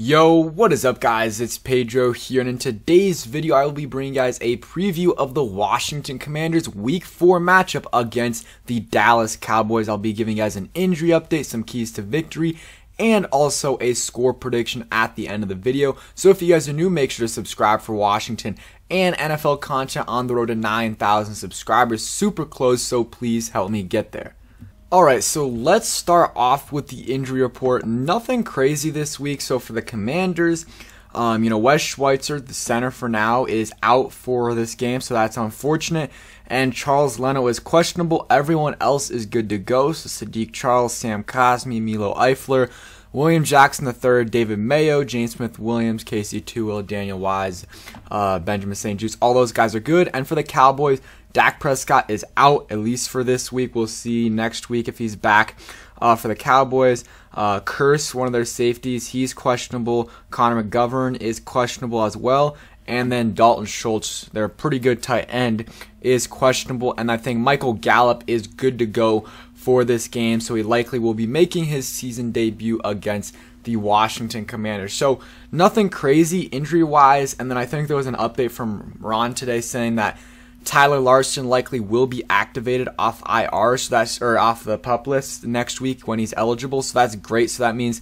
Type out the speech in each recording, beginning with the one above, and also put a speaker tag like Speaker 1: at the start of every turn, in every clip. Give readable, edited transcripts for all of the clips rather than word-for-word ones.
Speaker 1: Yo, what is up guys? It's Pedro here, and in today's video I will be bringing you guys a preview of the Washington Commanders Week 4 matchup against the Dallas Cowboys. I'll be giving you guys an injury update, some keys to victory, and also a score prediction at the end of the video. So if you guys are new, make sure to subscribe for Washington and NFL content on the road to 9,000 subscribers. Super close, so please help me get there. Alright, so let's start off with the injury report. Nothing crazy this week. So for the Commanders, Wes Schweitzer, the center for now, is out for this game, so that's unfortunate. And Charles Leno is questionable. Everyone else is good to go. So Sadiq Charles, Sam Cosmi, Milo Eifler, William Jackson III, David Mayo, James Smith-Williams, Casey Toohill, Daniel Wise, Benjamin St-Juste. All those guys are good. And for the Cowboys, Dak Prescott is out, at least for this week. We'll see next week if he's back. For the Cowboys, Curse, one of their safeties, he's questionable. Connor McGovern is questionable as well. And then Dalton Schultz, their pretty good tight end, is questionable. And I think Michael Gallup is good to go for this game, so he likely will be making his season debut against the Washington Commanders. So nothing crazy injury-wise. And then I think there was an update from Ron today saying that Tyler Larson likely will be activated off IR, or off the PUP list next week when he's eligible. So that's great. So that means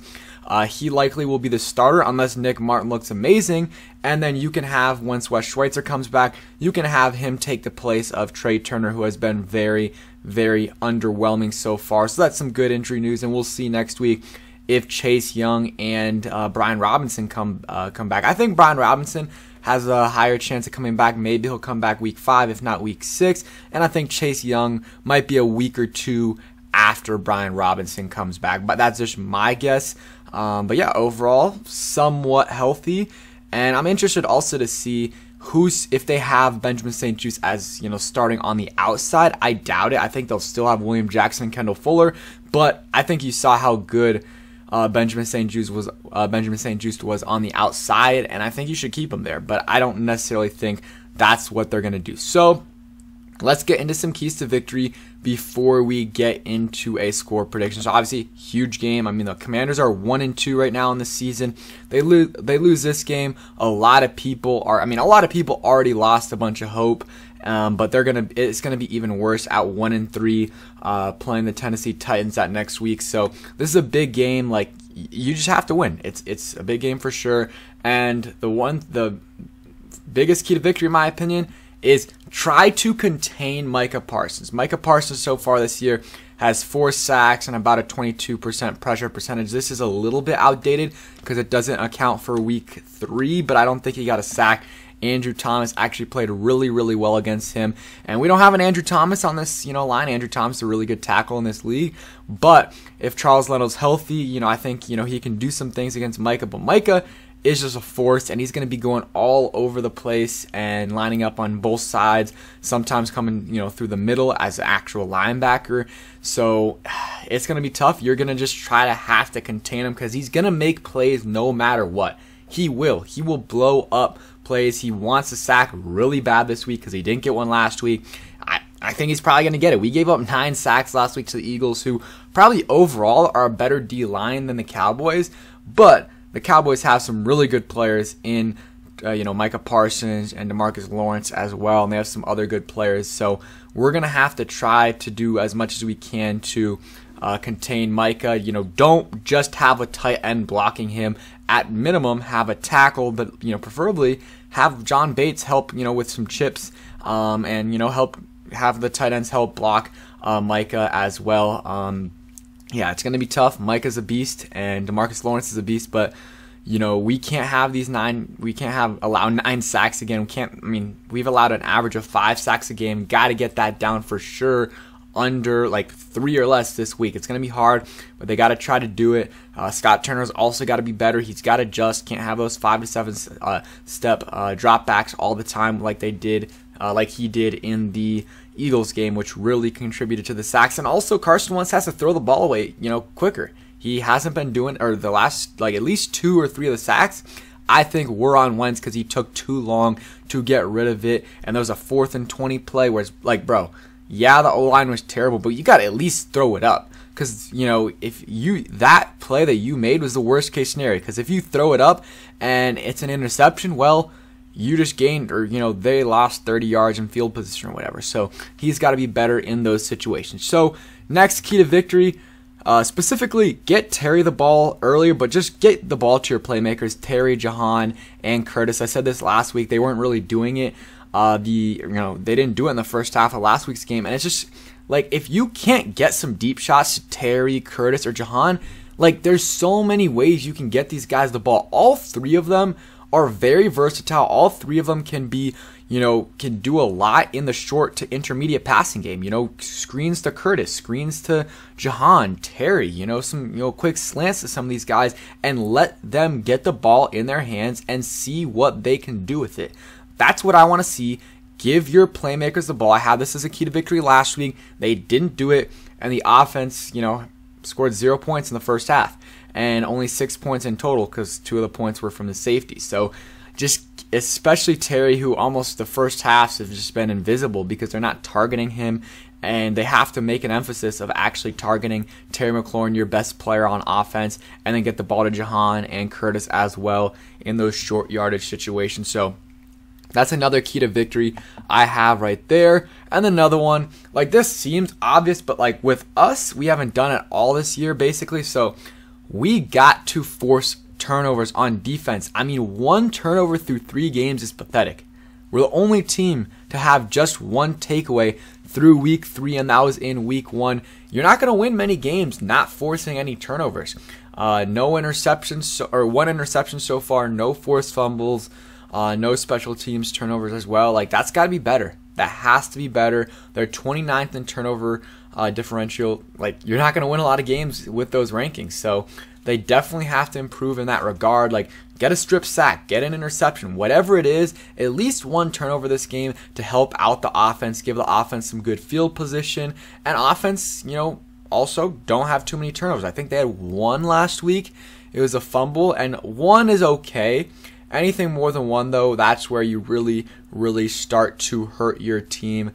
Speaker 1: he likely will be the starter unless Nick Martin looks amazing. And then you can have, once Wes Schweitzer comes back, you can have him take the place of Trey Turner, who has been very, very underwhelming so far. So that's some good injury news, and we'll see next week if Chase Young and Brian Robinson come back. I think Brian Robinson has a higher chance of coming back. Maybe he'll come back week 5, if not week 6. And I think Chase Young might be a week or two after Brian Robinson comes back. But that's just my guess. But yeah, overall, somewhat healthy. And I'm interested also to see if they have Benjamin St-Juste as, starting on the outside. I doubt it. I think they'll still have William Jackson and Kendall Fuller. But I think you saw how good Benjamin St-Juste was on the outside, and I think you should keep him there, but I don't necessarily think that's what they're going to do. So let's get into some keys to victory before we get into a score prediction. So obviously, huge game. I mean, the Commanders are 1-2 right now in the season. They lose this game. A lot of people already lost a bunch of hope. But it's gonna be even worse at 1-3, playing the Tennessee Titans that next week. So this is a big game. Like, you just have to win. It's a big game for sure. And the biggest key to victory, in my opinion, is try to contain Micah Parsons. Micah Parsons so far this year has 4 sacks and about a 22% pressure percentage. This is a little bit outdated because it doesn't account for week 3, but I don't think he got a sack. Andrew Thomas actually played really, really well against him. And we don't have an Andrew Thomas on this, line. Andrew Thomas is a really good tackle in this league. But if Charles Leno's healthy, I think, he can do some things against Micah. But Micah is just a force, and he's going to be going all over the place and lining up on both sides, sometimes coming, through the middle as an actual linebacker. So it's going to be tough. You're going to just have to contain him because he's going to make plays no matter what. He will blow up plays. He wants a sack really bad this week because he didn't get one last week. I think he's probably going to get it. We gave up 9 sacks last week to the Eagles, who probably overall are a better D-line than the Cowboys, but the Cowboys have some really good players in Micah Parsons and DeMarcus Lawrence as well, and they have some other good players. So we're going to have to try to do as much as we can to contain Micah. Don't just have a tight end blocking him. At minimum, have a tackle, but preferably have John Bates help with some chips, and help have the tight ends help block Micah as well. Yeah, it's gonna be tough. Micah's a beast, and DeMarcus Lawrence is a beast, but we can't have allow 9 sacks again. We've allowed an average of 5 sacks a game. Got to get that down for sure, under like 3 or less this week. It's going to be hard, but they got to try to do it. Scott Turner's also got to be better. He's got to adjust. Can't have those 5 to 7 step dropbacks all the time like he did in the Eagles game, which really contributed to the sacks. And also Carson Wentz has to throw the ball away, quicker. He hasn't been doing, or the last at least 2 or 3 of the sacks, I think, were on Wentz because he took too long to get rid of it. And there was a 4th and 20 play where it's like, bro, yeah, the O-line was terrible, but you got to at least throw it up. because if that play that you made was the worst case scenario, because if you throw it up and it's an interception, well, you just gained, or they lost 30 yards in field position or whatever. So he's got to be better in those situations. So next key to victory, specifically get Terry the ball earlier, but just get the ball to your playmakers, Terry, Jahan, and Curtis. I said this last week, they weren't really doing it. They didn't do it in the first half of last week's game, and it's just like, if you can't get some deep shots to Terry, Curtis, or Jahan, like, there's so many ways you can get these guys the ball. All three of them are very versatile. All three of them can be, can do a lot in the short to intermediate passing game. Screens to Curtis, screens to Jahan, Terry, some, quick slants to some of these guys, and let them get the ball in their hands and see what they can do with it. That's what I want to see. Give your playmakers the ball. I had this as a key to victory last week. They didn't do it, and the offense, scored 0 points in the first half and only 6 points in total, because 2 of the points were from the safety. So just, especially Terry, who almost the first halves have just been invisible because they're not targeting him, and they have to make an emphasis of actually targeting Terry McLaurin, your best player on offense, and then get the ball to Jahan and Curtis as well in those short yardage situations. So that's another key to victory I have right there. And another one, like, this seems obvious, but like with us, we haven't done it all this year basically. So we got to force turnovers on defense. I mean, 1 turnover through 3 games is pathetic. We're the only team to have just 1 takeaway through week 3, and that was in week 1. You're not going to win many games not forcing any turnovers. No interceptions, or 1 interception so far, no forced fumbles, no special teams turnovers as well. Like, that's got to be better. That has to be better. They're 29th in turnover differential. Like, you're not going to win a lot of games with those rankings. So they definitely have to improve in that regard. Like, get a strip sack, get an interception, whatever it is, at least 1 turnover this game to help out the offense, give the offense some good field position. And offense, also don't have too many turnovers. I think they had 1 last week. It was a fumble, and 1 is okay. Anything more than 1, though, that's where you really, really start to hurt your team.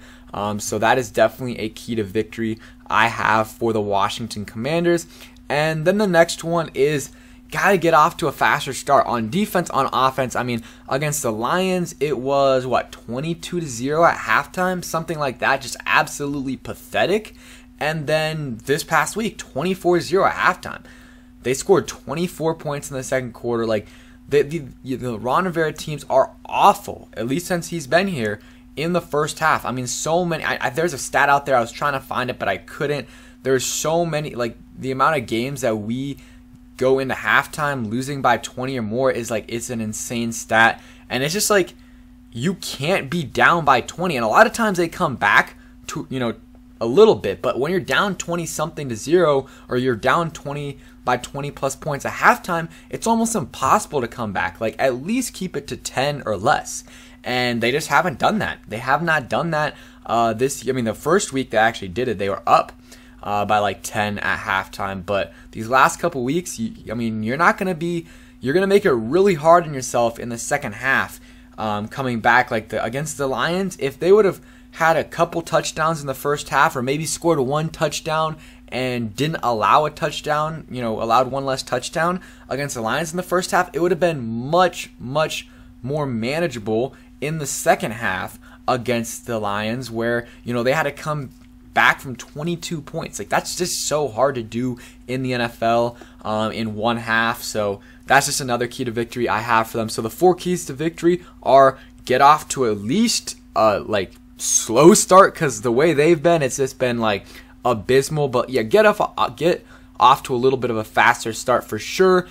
Speaker 1: So that is definitely a key to victory I have for the Washington Commanders. And then the next one is, got to get off to a faster start on defense, on offense. I mean, against the Lions, it was, 22-0 at halftime? Something like that. Just absolutely pathetic. And then this past week, 24-0 at halftime. They scored 24 points in the second quarter. Like, the Ron Rivera teams are awful, at least since he's been here, in the first half. I mean, so many. There's a stat out there. I was trying to find it, but I couldn't. There's so many. Like, the amount of games that we go into halftime losing by 20 or more is like, it's an insane stat. And it's just like, you can't be down by 20. And a lot of times they come back to, a little bit. But when you're down 20-something to 0, or you're down 20 by 20 plus points at halftime, it's almost impossible to come back. Like, at least keep it to 10 or less. And they just haven't done that. They have not done that this year. I mean, the first week they actually did it, they were up by like 10 at halftime. But these last couple weeks, you're not going to be, you're going to make it really hard on yourself in the second half coming back. Like, against the Lions, if they would have had a couple touchdowns in the first half, or maybe scored 1 touchdown and didn't allow a touchdown, allowed 1 less touchdown against the Lions in the first half, it would have been much, much more manageable in the second half against the Lions, where, they had to come back from 22 points. Like, that's just so hard to do in the NFL in 1 half. So that's just another key to victory I have for them. So the 4 keys to victory are: get off to at least slow start, because the way they've been, it's just been like abysmal. But yeah, get off to a little bit of a faster start for sure.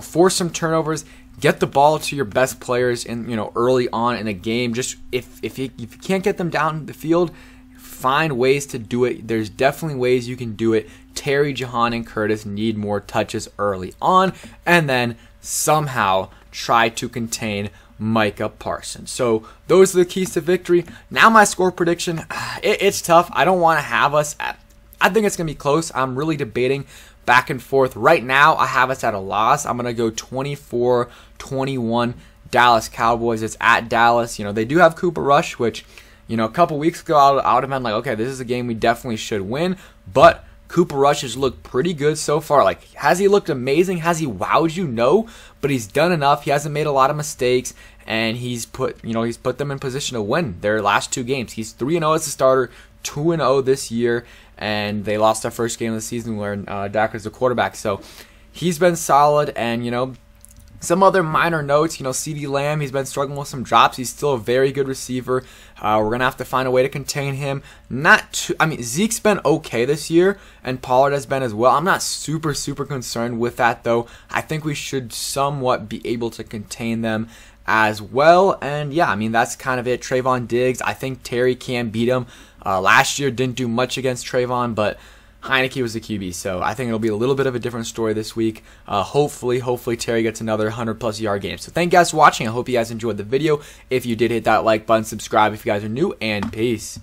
Speaker 1: Force some turnovers, get the ball to your best players in early on in a game. Just if you can't get them down the field, find ways to do it. There's definitely ways you can do it. Terry, Jahan, and Curtis need more touches early on, and then somehow try to contain Micah Parsons. So those are the keys to victory. Now my score prediction, it's tough. I don't want to have us at, I think it's going to be close. I'm really debating back and forth. Right now I have us at a loss. I'm going to go 24-21 Dallas Cowboys. It's at Dallas. They do have Cooper Rush, which, a couple weeks ago I would have been like, okay, this is a game we definitely should win. But Cooper Rush has looked pretty good so far. Like, has he looked amazing? Has he wowed you? No, but he's done enough. He hasn't made a lot of mistakes, and he's put them in position to win their last 2 games. He's 3-0 as a starter, 2-0 this year, and they lost their first game of the season where Dak was the quarterback. So he's been solid, and some other minor notes, CeeDee Lamb, he's been struggling with some drops. He's still a very good receiver. We're going to have to find a way to contain him. Zeke's been okay this year, and Pollard has been as well. I'm not super concerned with that, though. I think we should somewhat be able to contain them as well. And yeah, that's kind of it. Trayvon Diggs, I think Terry can beat him. Last year didn't do much against Trayvon, but Heineke was the QB, so I think it'll be a little bit of a different story this week. Hopefully Terry gets another 100+ yard game. So thank you guys for watching. I hope you guys enjoyed the video. If you did, hit that like button, subscribe if you guys are new, and peace.